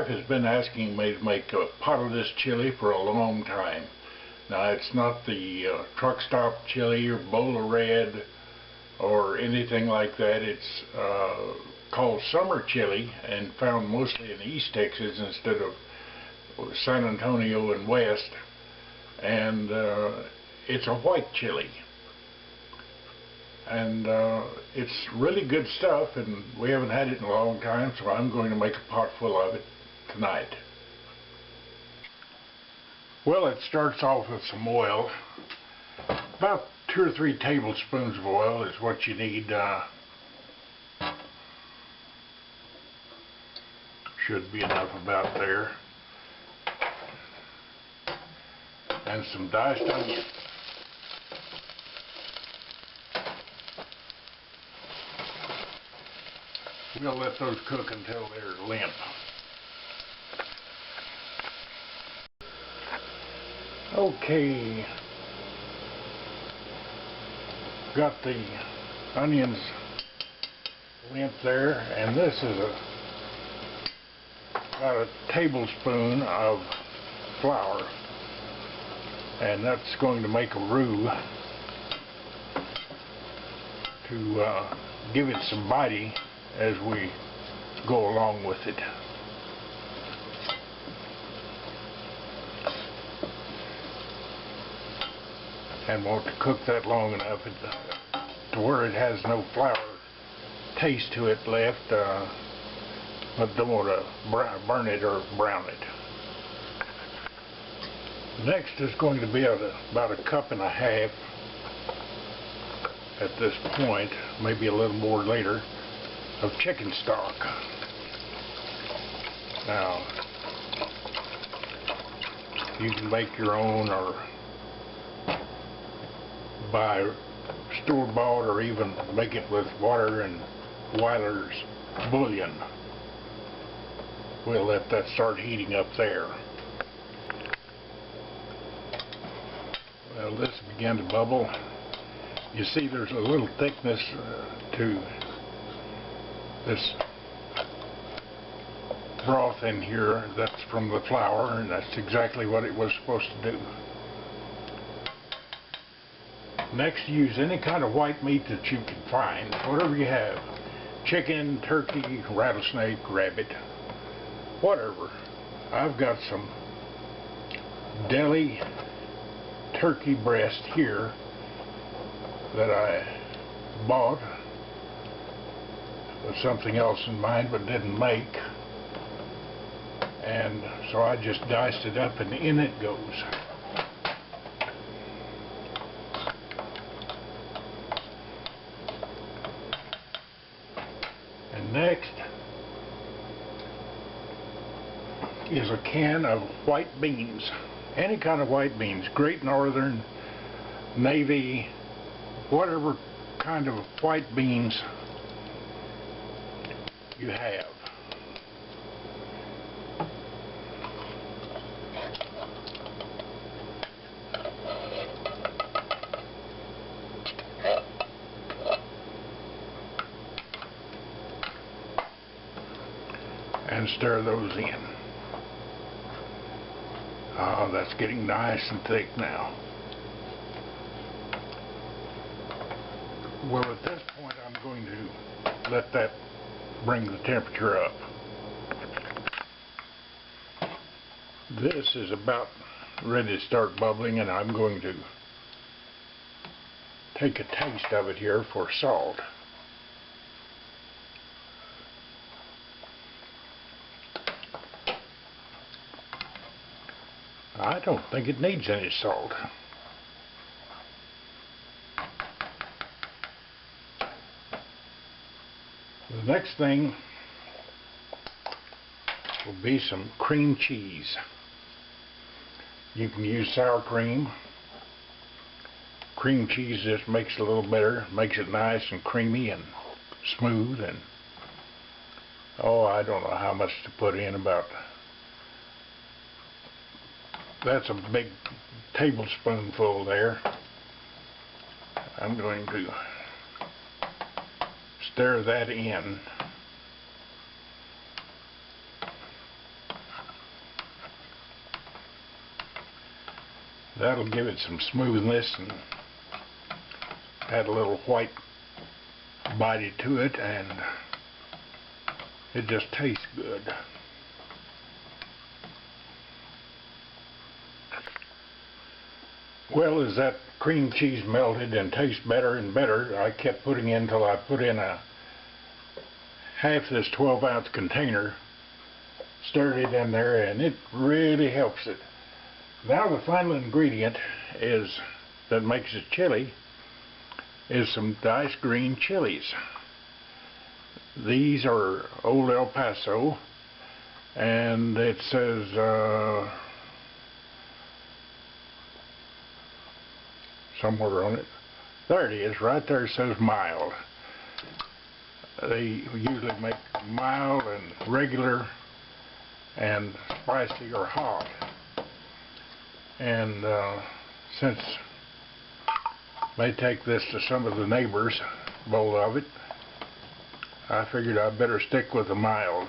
wife has been asking me to make a pot of this chili for a long time. Now, it's not the truck stop chili or bowl of red or anything like that. It's called summer chili and found mostly in East Texas instead of San Antonio and West. And it's a white chili. And it's really good stuff, and we haven't had it in a long time, so I'm going to make a pot full of it tonight. Well, it starts off with some oil. About 2 or 3 tablespoons of oil is what you need. Should be enough about there. And some diced onion. We'll let those cook until they're limp. Okay, got the onions limp there, and this is about a tablespoon of flour, and that's going to make a roux to give it some bite as we go along with it. And won't cook that long enough to where it has no flour taste to it left, but don't want to burn it or brown it. Next is going to be about a cup and a half at this point, maybe a little more later, of chicken stock. Now, you can make your own or buy store-bought, or even make it with water and Weiler's bouillon. We'll let that start heating up there. Well, this began to bubble. You see there's a little thickness to this broth in here. That's from the flour, and that's exactly what it was supposed to do. Next, use any kind of white meat that you can find, whatever you have. Chicken, turkey, rattlesnake, rabbit, whatever. I've got some deli turkey breast here that I bought with something else in mind but didn't make, and so I just diced it up and in it goes. And next is a can of white beans, any kind of white beans, Great Northern, Navy, whatever kind of white beans you have. And stir those in. Oh, that's getting nice and thick now. Well, at this point I'm going to let that bring the temperature up. This is about ready to start bubbling, and I'm going to take a taste of it here for salt. I don't think it needs any salt. The next thing will be some cream cheese. You can use sour cream. Cream cheese just makes it a little better, makes it nice and creamy and smooth, and oh, I don't know how much to put in. About, that's a big tablespoonful there. I'm going to stir that in. That'll give it some smoothness and add a little white body to it, and it just tastes good. Well, as that cream cheese melted and tastes better and better, I kept putting in till I put in a half this 12-ounce container, stirred it in there, and it really helps it. Now the final ingredient is that makes it chili is some diced green chilies. These are Old El Paso, and it says somewhere on it, there it is, right there, it says mild. They usually make mild and regular and spicy or hot, and since they take this to some of the neighbors, bowl of it, I figured I'd better stick with the mild.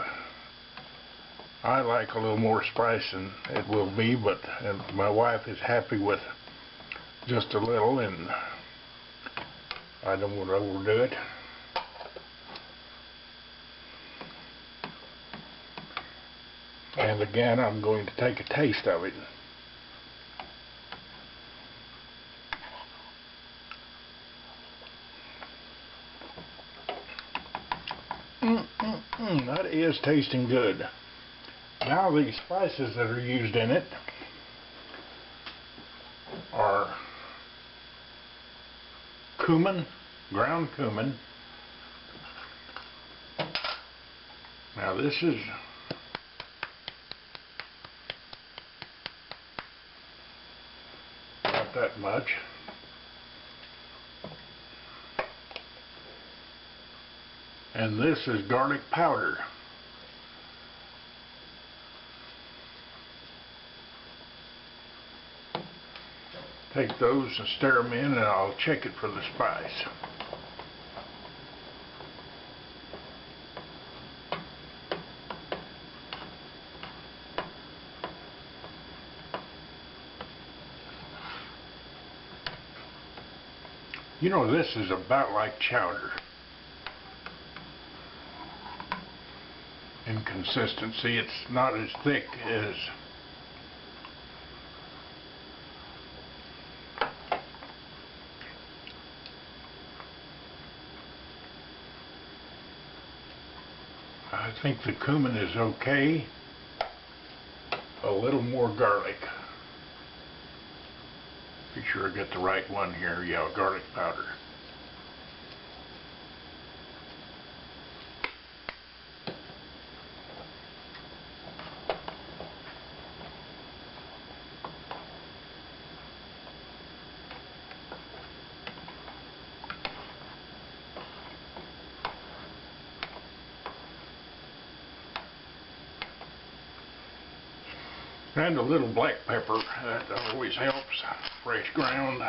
I like a little more spice than it will be, but my wife is happy with just a little, and I don't want to overdo it. And again, I'm going to take a taste of it. That is tasting good. Now the spices that are used in it are cumin, ground cumin. Now this is not that much. And this is garlic powder. Take those and stir them in, and I'll check it for the spice. You know, this is about like chowder in consistency. It's not as thick as I think the cumin is okay. A little more garlic. Be sure I get the right one here. Yeah, garlic powder. And a little black pepper, that always helps, fresh ground.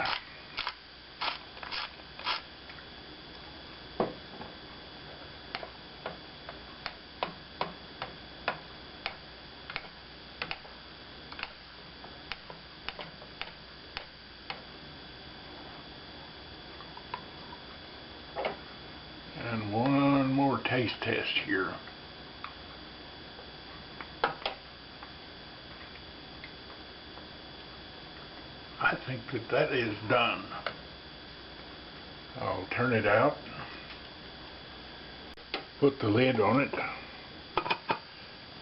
And one more taste test here. I think that is done. I'll turn it out, put the lid on it,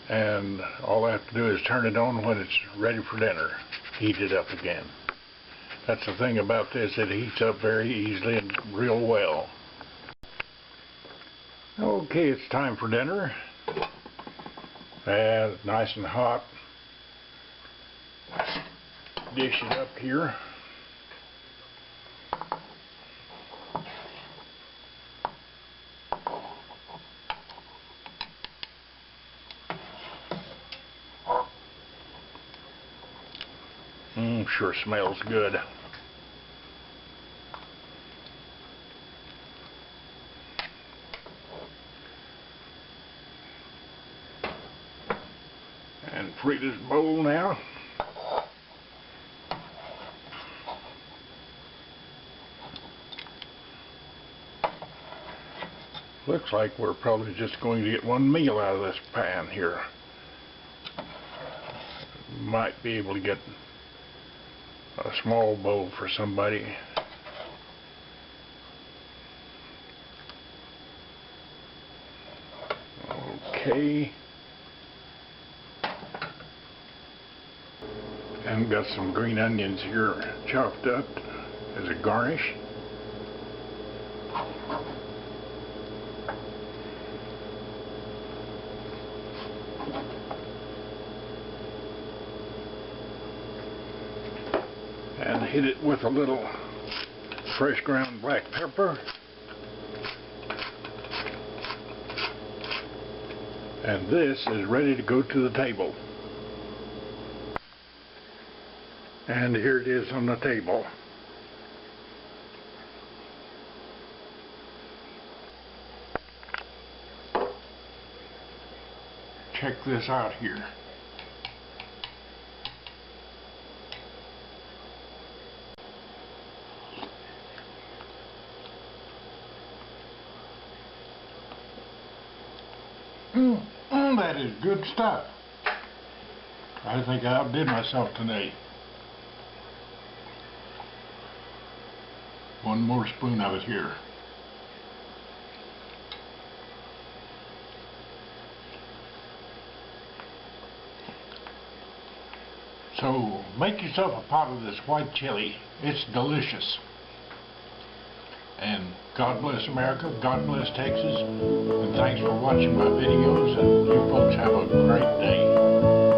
and all I have to do is turn it on when it's ready for dinner. Heat it up again. That's the thing about this, it heats up very easily and real well. Okay, it's time for dinner. And nice and hot. Dish it up here. Sure smells good. And Frida's bowl now. Looks like we're probably just going to get one meal out of this pan here. Might be able to get a small bowl for somebody. Okay. And got some green onions here chopped up as a garnish. And hit it with a little fresh ground black pepper. And this is ready to go to the table. And here it is on the table. Check this out here. That is good stuff. I think I outdid myself today. One more spoon of it here. So make yourself a pot of this white chili. It's delicious. And God bless America, God bless Texas, and thanks for watching my videos, and you folks have a great day.